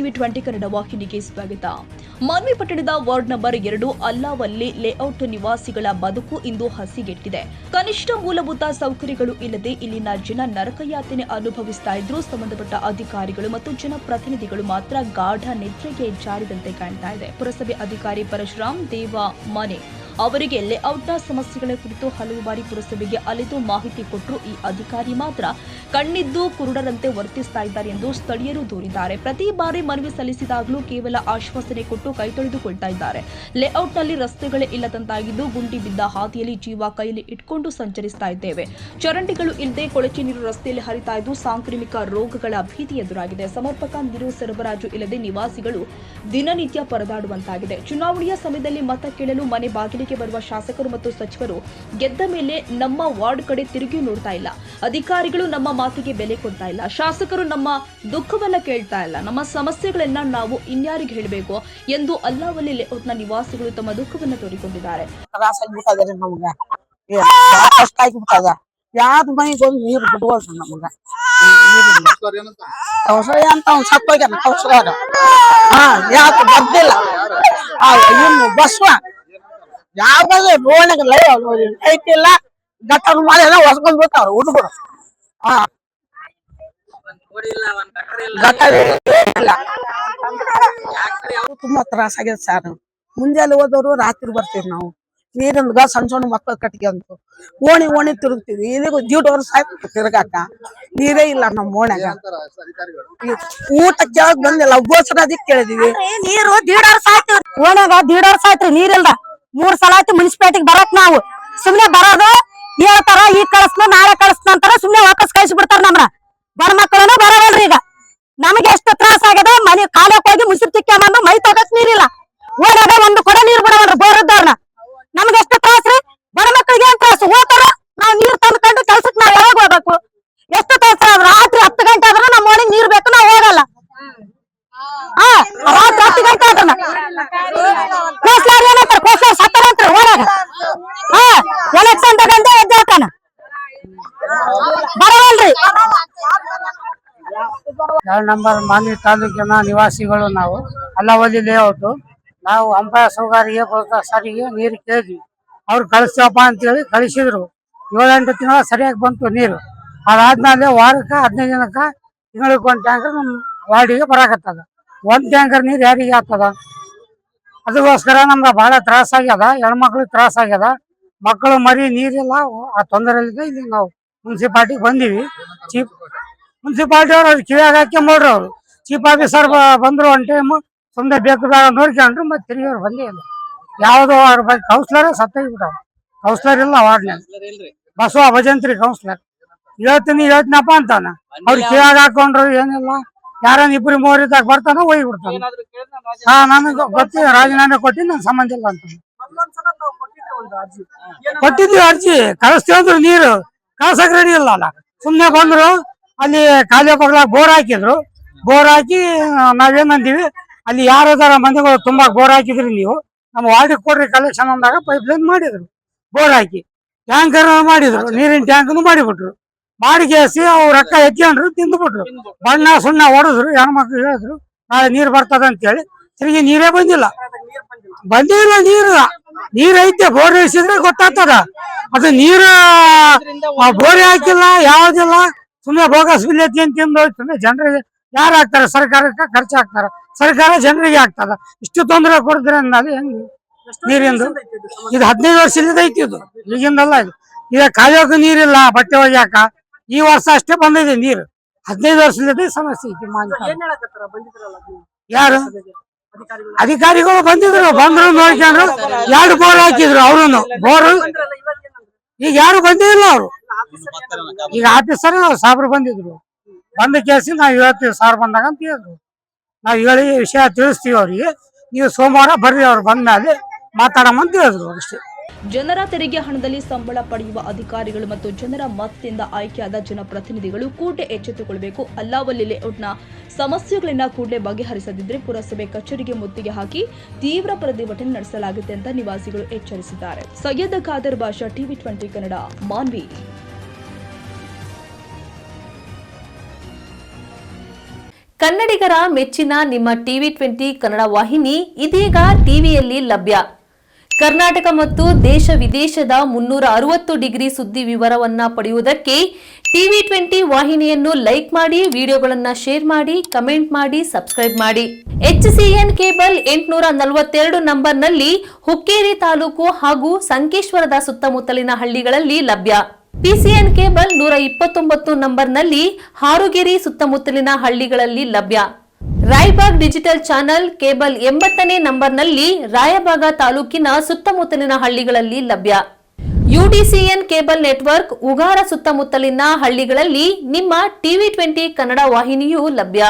TV 20 Kannada ವಾಹಿನಿಗೆ ಸ್ವಾಗತ. ಮಾನ್ವಿ ಪಟ್ಟಣದ ವಾರ್ಡ್ ನಂಬರ್ 2 ಅಲ್ಲಾವಲ್ಲಿ ಲೇಔಟ್ ನಿವಾಸಿಗಳ ಬದುಕು ಇಂದು ಹಸಿಗೆಟ್ಟಿದೆ. ಕನಿಷ್ಠ ಮೂಲಭೂತ ಸೌಕರ್ಯಗಳು ಇಲ್ಲದೆ ಇಲ್ಲಿನ ಜನ ನರಕಯಾತನೆ ಅನುಭವಿಸ್ತಾ ಇದ್ರು. ಸಂಬಂಧಪಟ್ಟ ಅಧಿಕಾರಿಗಳು ಮತ್ತು ಜನಪ್ರತಿನಿಧಿಗಳು ಮಾತ್ರ ಗಾಢ ನಿದ್ರೆಗೆ ಜಾರಿದಂತೆ ಕಾಣ್ತಾ ಇದೆ. ಪುರಸಭೆ ಅಧಿಕಾರಿ ಪರಶುರಾಮ್ ದೇವ ಮನೆ ಅವರಿಗೆ ಲೇಔಟ್ನ ಸಮಸ್ಯೆಗಳ ಕುರಿತು ಹಲವು ಬಾರಿ ಪುರಸಭೆಗೆ ಅಲೆದು ಮಾಹಿತಿ ಕೊಟ್ಟರು. ಈ ಅಧಿಕಾರಿ ಮಾತ್ರ ಕಣ್ಣಿದ್ದು ಕುರುಡರಂತೆ ವರ್ತಿಸ್ತಾ ಇದ್ದಾರೆ ಎಂದು ಸ್ಥಳೀಯರು ದೂರಿದ್ದಾರೆ. ಪ್ರತಿ ಬಾರಿ ಮನವಿ ಸಲ್ಲಿಸಿದಾಗಲೂ ಕೇವಲ ಆಶ್ವಾಸನೆ ಕೊಟ್ಟು ಕೈ ತೊಳೆದುಕೊಳ್ತಾ ಇದ್ದಾರೆ. ಲೇಔಟ್ನಲ್ಲಿ ರಸ್ತೆಗಳೇ ಇಲ್ಲದಂತಾಗಿದ್ದು ಗುಂಡಿ ಬಿದ್ದ ಹಾದಿಯಲ್ಲಿ ಜೀವ ಕೈಯಲ್ಲಿ ಇಟ್ಕೊಂಡು ಸಂಚರಿಸ್ತಾ ಇದ್ದೇವೆ. ಚರಂಡಿಗಳು ಇಲ್ಲದೆ ಕೊಳಚೆ ನೀರು ರಸ್ತೆಯಲ್ಲಿ ಹರಿತಾ ಇದ್ದು ಸಾಂಕ್ರಾಮಿಕ ರೋಗಗಳ ಭೀತಿ ಎದುರಾಗಿದೆ. ಸಮರ್ಪಕ ನೀರು ಸರಬರಾಜು ಇಲ್ಲದೆ ನಿವಾಸಿಗಳು ದಿನನಿತ್ಯ ಪರದಾಡುವಂತಾಗಿದೆ. ಚುನಾವಣೆಯ ಸಮಯದಲ್ಲಿ ಮತ ಕೇಳಲು ಮನೆ ಬಾಗಿಲಿಗೆ ಬರುವ ಶಾಸಕರು ಮತ್ತು ಸಚಿವರು ಗೆದ್ದ ಮೇಲೆ ನಮ್ಮ ವಾರ್ಡ್ ಕಡೆ ತಿರುಗಿ ನೋಡ್ತಾ ಇಲ್ಲ. ಅಧಿಕಾರಿಗಳು ನಮ್ಮ ಮಾತಿಗೆ ಬೆಲೆ ಕೊಡ್ತಾ ಇಲ್ಲ. ಶಾಸಕರು ನಮ್ಮ ದುಃಖವನ್ನ ಕೇಳ್ತಾ ಇಲ್ಲ. ನಮ್ಮ ಸಮಸ್ಯೆಗಳನ್ನ ನಾವು ಇನ್ಯಾರಿಗೆ ಹೇಳಬೇಕು ಎಂದು ಅಲ್ಲಾವಲ್ಲಿ ಲೇಔಟ್ನ ನಿವಾಸಿಗಳು ತಮ್ಮ ದುಃಖವನ್ನ ತೋರಿಕೊಂಡಿದ್ದಾರೆ. ಯಾವ್ದು ಮನೆಗೊಂದು ನೀರು ಬಿಡುವಲ್ರಿ ನಮಗ ಅಂತ ಒಂದ್ ಸತ್ತೋಗ್ಯಾನ ಕೌಸರ ಯಾಕೆ ಬರ್ದಿಲ್ಲ ಇನ್ನು ಬಸ್ವ ಯಾವ್ದಾಗ ರೋಣಗ ಲೈಟ್ ಇಲ್ಲ ಗಟ್ಟರ್ ಮಾಡಿ ಹೊಸ್ಕೊಂಡ್ ಬಿಡ್ತಾವ್ರ ಹುಡುಗರು ತುಂಬಾ ತ್ರಾಸ ಆಗ್ಯದ ಸರ್. ಮುಂಜಾನೆ ಹೋದವರು ರಾತ್ರಿ ಬರ್ತೀವಿ ನಾವು. ನೀರಿಂದ ಸಣ್ಣ ಸಣ್ಣ ಮಕ್ಕಳು ಕಟ್ಕೊಂತು ಓಣಿ ತಿರುಗ್ತೀವಿ. ಇದೀಗ ದೀಡ್ ವರ್ಷ ಆಯ್ತು ತಿರ್ಗಾಕ ನೀರೇ ಇಲ್ಲ ನಮ್ಮ ಓಣ್ಯಾಗ. ಊಟ ಕೇಳಕ್ ಬಂದಿಲ್ಲ. ಗೋಚರದಿಕ್ ಕೇಳಿದೀವಿ. ನೀರು ದೀಡ್ ವರ್ಷ ಆಯ್ತು ಓಣ್ಯಾಗ. ದೀಡ್ ವರ್ಷ ಆಯ್ತು ನೀರಿಲ್ದ. 3 ಸಲ ಆಯ್ತು ಮುನ್ಸಿಪಾಲಿಟಿಗೆ ಬರಕ್ ನಾವು. ಸುಮ್ನೆ ಬರೋದು ಹೇಳ್ತಾರ ಈಗ ಕಳಿಸ್ನ ನಾಳೆ ಕಳಿಸ್ನ ಅಂತಾರ. ಸುಮ್ನೆ ವಾಪಸ್ ಕಳಿಸಿ ಬಿಡ್ತಾರ. ನಮ್ರ ಬಡ ಮಕ್ಕಳನ್ನು ಬರವಲ್ರಿ. ಈಗ ನಮಗೆ ಎಷ್ಟು ತ್ರಾಸ ಆಗ್ಯದ. ಮನೆ ಕಾಲಕ್ಕೆ ಹೋಗಿ ಮುನ್ಸಿಪಾಲಿಟಿ ಬಂದು ಮೈ ತಗಕ್ ನೀರಿಲ್ಲ. ಓಣ್ಯಾಗ ಒಂದು ಕೊಡ ನೀರ್ ಬಿಡವಲ್ರಿ ಬೋರ್ ಇದ್ದವ್ರನ್ನ. ನಮ್ಗೆ ಎಷ್ಟು ತ್ರಾಸ ರೀ. ಬಡ ಮಕ್ಕಳಿಗೆ ಏನ್ ತ್ರಾಸ. ಹೋಗ್ತಾರ ನಾವ್ ನೀರ್ ತಂದ್ಕೊಂಡು ಕೆಲ್ಸಕ್ ನಾವ್ ಯಾವಾಗ ಹೋಗ್ಬೇಕು. ಎಷ್ಟು ತ್ರಾಸ. ರಾತ್ರಿ 10 ಗಂಟೆ ಆದ್ರೂ ನಮ್ಮ ಓಣಿಗೆ ನೀರ್ ಬೇಕು ನಾವ್ ಹೋಗಲ್ಲ. ರಾತ್ರಿ 10 ಗಂಟೆ ಆದ್ರನ ಸತ್ತಾರಂತ್ರಿ ಓಣ್ಯಾಗ. ಎಲೆಕ್ಷನ್ ತಗೊಂಡೆ ಎದ್ದಾಳ್ತಾನ ಬರವಲ್ರಿ. 2 ನಂಬರ್ ಮಾನ್ವಿ ತಾಲೂಕಿನ ನಿವಾಸಿಗಳು ನಾವು. ಅಲ್ಲಾವಲ್ಲಿ ಲೇಔಟ್. ನಾವು ಅಂಪಾಯ ಸೌಗಾರಿಗೆ ಸಾರಿಗೆ ನೀರು ಕೇಳಿದ್ವಿ. ಅವ್ರು ಕಳಿಸ್ತೇವಪ್ಪ ಅಂತೇಳಿ ಕಳಿಸಿದ್ರು. 7-8 ತಿಂಗಳ ಸರಿಯಾಗಿ ಬಂತು ನೀರು. ಅದಾದ್ಮೇಲೆ ವಾರಕ್ಕೆ 15 ದಿನಕ್ಕೆ ತಿಂಗಳಿಗೆ 1 ಟ್ಯಾಂಕರ್ ನಮ್ಮ ವಾರ್ಡಿಗೆ ಬರಾಕತ್ತದ. 1 ಟ್ಯಾಂಕರ್ ನೀರು ಯಾರಿಗೆ ಆಗ್ತದ. ಅದಕ್ಕೋಸ್ಕರ ನಮ್ಗೆ ಬಹಳ ತ್ರಾಸ ಆಗ್ಯದ. ಹೆಣ್ಮಕ್ಳಿಗೆ ತ್ರಾಸ ಆಗ್ಯದ. ಮಕ್ಕಳು ಮರಿ ನೀರಿಲ್ಲ. ಆ ತೊಂದರೆಯಲ್ಲಿದೆ. ಇಲ್ಲಿ ನಾವು ಮುನ್ಸಿಪಾಲ್ಟಿಗೆ ಬಂದೀವಿ. ಮುನ್ಸಿಪಾಲ್ಟಿ ಅವ್ರು ಅದು ಕಿವಿಯಾಗ ಹಾಕ್ಕೊಂಬೋಡ್ರಿ. ಅವ್ರು ಚೀಫ್ ಆಫೀಸರ್ ಬಂದ್ರು 1 ಟೈಮ್ ಸುಮ್ಮನೆ ಬೇಕು ಬೇಡ ನೋಡ್ಕೊಂಡ್ರು. ಮತ್ತೆ ತಿರುಗಿ ಅವ್ರು ಬಂದೇ ಇಲ್ಲ. ಯಾವುದೋ ಅವ್ರ ಬಗ್ಗೆ ಕೌನ್ಸಿಲರೇ ಸತ್ತೋಗ್ಬಿಟ್ಟಾವ. ಕೌನ್ಸಿಲರ್ ಇಲ್ಲ ವಾರ್ಡ್ನಾಗ. ಬಸವ ಭಜಂತ್ರಿ ಕೌನ್ಸಿಲರ್. ಹೇಳ್ತೀನಪ್ಪ ಅಂತಾನ. ಅವ್ರು ಕಿವಿಯಾಗ ಹಾಕೊಂಡ್ರು ಏನಿಲ್ಲ. ಯಾರನ್ನ 2-3 ಇದ್ದಾಗ ಬರ್ತಾನ ಹೋಗಿ ಬಿಡ್ತಾನ. ನನಗೆ ಗೊತ್ತಿಲ್ಲ. ರಾಜೀನಾಮೆ ಕೊಟ್ಟಿದ್ದು ನನ್ ಸಂಬಂಧ ಇಲ್ಲ ಅಂತ ಕೊಟ್ಟಿದ್ವಿ ಅರ್ಜಿ. ಕಳಿಸ್ತೇವಂದ್ರು ನೀರು ಕಳ್ಸಕ್ ರೆಡಿ ಇಲ್ಲ ಅಲ್ಲ. ಸುಮ್ನೆ ಬಂದ್ರು. ಅಲ್ಲಿ ಖಾಲಿ ಬಗ್ಲ ಬೋರ್ ಹಾಕಿದ್ರು. ಬೋರ್ ಹಾಕಿ ನಾವೇನಂದೀವಿ ಅಲ್ಲಿ ಯಾರದಾರ ಮಂದಿಗಳು ತುಂಬಾ ಬೋರ್ ಹಾಕಿದ್ರಿ ನೀವು ನಮ್ಮ ವಾರ್ಡಿಗೆ ಕೊಡ್ರಿ ಕಲೆಕ್ಷನ್ ಅಂದಾಗ ಪೈಪ್ ಲೈನ್ ಮಾಡಿದ್ರು. ಬೋರ್ ಹಾಕಿ ಟ್ಯಾಂಕರ್ ಮಾಡಿದ್ರು. ನೀರಿನ ಟ್ಯಾಂಕ್ ಮಾಡಿಬಿಟ್ರು. ಮಾಡಿ ಕೇಸಿ ಅವ್ರು ರೊಕ್ಕ ಎತ್ಕೊಂಡ್ರು ತಿಂದ್ಬಿಟ್ರು. ಬಣ್ಣ ಸುಣ್ಣ ಹೊಡೆದ್ರು. ಹೆಣ್ಮಕ್ಳು ಹೇಳಿದ್ರು ನಾಳೆ ನೀರ್ ಬರ್ತದ ಅಂತೇಳಿ. ತಿರುಗಿ ನೀರೇ ಬಂದಿಲ್ಲ. ನೀರ್ ಐತೆ. ಬೋರ್ ಇಳಿಸಿದ್ರೆ ಗೊತ್ತಾಗ್ತದ. ಅದು ನೀರು ಬೋರ್ ಹಾಕಿಲ್ಲ ಯಾವ್ದಿಲ್ಲ. ಸುಮ್ಮನೆ ಬೋಗಸ್ ಬಿಲ್ ತಿಂದು ಸುಮ್ಮನೆ ಜನರಿಗೆ ಯಾರು ಹಾಕ್ತಾರೆ. ಸರ್ಕಾರಕ್ಕೆ ಖರ್ಚು ಹಾಕ್ತಾರ. ಸರ್ಕಾರ ಜನರಿಗೆ ಆಗ್ತದ. ಇಷ್ಟು ತೊಂದರೆ ಕೊಡ್ತಾರೆ ಅನ್ನೋದು ಹೆಂಗ್ ನೀರಿಂದು. ಇದು 15 ವರ್ಷದಿಂದ ಐತಿ. ಇದು ಈಗಿಂದಲ್ಲ. ಇದು ಈಗ ಕಾಯೋಕೆ ನೀರಿಲ್ಲ. ಬಟ್ಟೆ ಒಗ್ಯಾಕ ಈ ವರ್ಷ ಅಷ್ಟೇ ಬಂದಿದೆ ನೀರು. 15 ವರ್ಷದಿಂದ ಸಮಸ್ಯೆ ಐತಿ. ಯಾರು ಅಧಿಕಾರಿಗಳು ಬಂದಿದ್ರು. ಬಂದ್ರು ನೋಡ್ಕೊಂಡ್ರು. 2 ಬೋರ್ ಹಾಕಿದ್ರು. ಅವ್ರು ಬೋರ್ ಈಗ ಯಾರು ಬಂದಿಲ್ಲ. ಅವ್ರು ಈಗ ಆಫೀಸರ್ ಸಾಬ್ರು ಬಂದಿದ್ರು. ಬಂದ ಕೇಸಿ ನಾವ್ ಹೇಳ್ತೀವಿ ಸಾರ್ ಬಂದಾಗ ಅಂತ ಹೇಳಿದ್ರು. ನಾವ್ ಹೇಳಿ ವಿಷಯ ತಿಳಿಸ್ತೀವಿ ಅವ್ರಿಗೆ. ನೀವು ಸೋಮವಾರ ಬರ್ರಿ ಅವ್ರು ಬಂದ್ಮೇಲೆ ಮಾತಾಡಮ್ಮ ಅಂತ ಹೇಳಿದ್ರು ಅಷ್ಟೇ. ಜನರ ತೆರಿಗೆ ಹಣದಲ್ಲಿ ಸಂಬಳ ಪಡೆಯುವ ಅಧಿಕಾರಿಗಳು ಮತ್ತು ಜನರ ಮತದಿಂದ ಆಯ್ಕೆಯಾದ ಜನಪ್ರತಿನಿಧಿಗಳು ಕೂಡಲೇ ಎಚ್ಚೆತ್ತುಕೊಳ್ಳಬೇಕು. ಅಲ್ಲಾವಲ್ಲಿ ಲೇಔಟ್ನ ಸಮಸ್ಯೆಗಳನ್ನ ಕೂಡಲೇ ಬಗೆಹರಿಸದಿದ್ದರೆ ಪುರಸಭೆ ಕಚೇರಿಗೆ ಮುತ್ತಿಗೆ ಹಾಕಿ ತೀವ್ರ ಪ್ರತಿಭಟನೆ ನಡೆಸಲಾಗುತ್ತೆ ಅಂತ ನಿವಾಸಿಗಳು ಎಚ್ಚರಿಸಿದ್ದಾರೆ. ಸೈಯದ್ ಖಾದರ್ ಬಾಷಾ, ಟಿವಿ 20 ಕನ್ನಡ, ಮಾನ್ವಿ. ಕನ್ನಡಿಗರ ಮೆಚ್ಚಿನ ನಿಮ್ಮ ಟಿವಿ 20 ಕನ್ನಡ ವಾಹಿನಿ ಇದೀಗ ಟಿವಿಯಲ್ಲಿ ಲಭ್ಯ. ಕರ್ನಾಟಕ ಮತ್ತು ದೇಶ ವಿದೇಶದ 360 ಡಿಗ್ರಿ ಸುದ್ದಿ ವಿವರವನ್ನ ಪಡೆಯುವುದಕ್ಕೆ ಟಿವಿ 20 ವಾಹಿನಿಯನ್ನು ಲೈಕ್ ಮಾಡಿ, ವಿಡಿಯೋಗಳನ್ನು ಶೇರ್ ಮಾಡಿ, ಕಮೆಂಟ್ ಮಾಡಿ, ಸಬ್ಸ್ಕ್ರೈಬ್ ಮಾಡಿ. HCN ಕೇಬಲ್ 842 ನಂಬರ್ನಲ್ಲಿ ಹುಕ್ಕೇರಿ ತಾಲೂಕು ಹಾಗೂ ಸಂಕೇಶ್ವರದ ಸುತ್ತಮುತ್ತಲಿನ ಹಳ್ಳಿಗಳಲ್ಲಿ ಲಭ್ಯ. PCN ಕೇಬಲ್ 129 ನಂಬರ್ನಲ್ಲಿ ಹಾರುಗೆರೆ ಸುತ್ತಮುತ್ತಲಿನ ಹಳ್ಳಿಗಳಲ್ಲಿ ಲಭ್ಯ. ರಾಯಬಾಗ್ ಡಿಜಿಟಲ್ ಚಾನೆಲ್ ಕೇಬಲ್ 80ನೇ ನಂಬರ್ನಲ್ಲಿ ರಾಯಬಾಗ ತಾಲೂಕಿನ ಸುತ್ತಮುತ್ತಲಿನ ಹಳ್ಳಿಗಳಲ್ಲಿ ಲಭ್ಯ. UDCN ಕೇಬಲ್ ನೆಟ್ವರ್ಕ್ ಉಗಾರ ಸುತ್ತಮುತ್ತಲಿನ ಹಳ್ಳಿಗಳಲ್ಲಿ ನಿಮ್ಮ ಟಿವಿ 20 ಕನ್ನಡ ವಾಹಿನಿಯೂ ಲಭ್ಯ.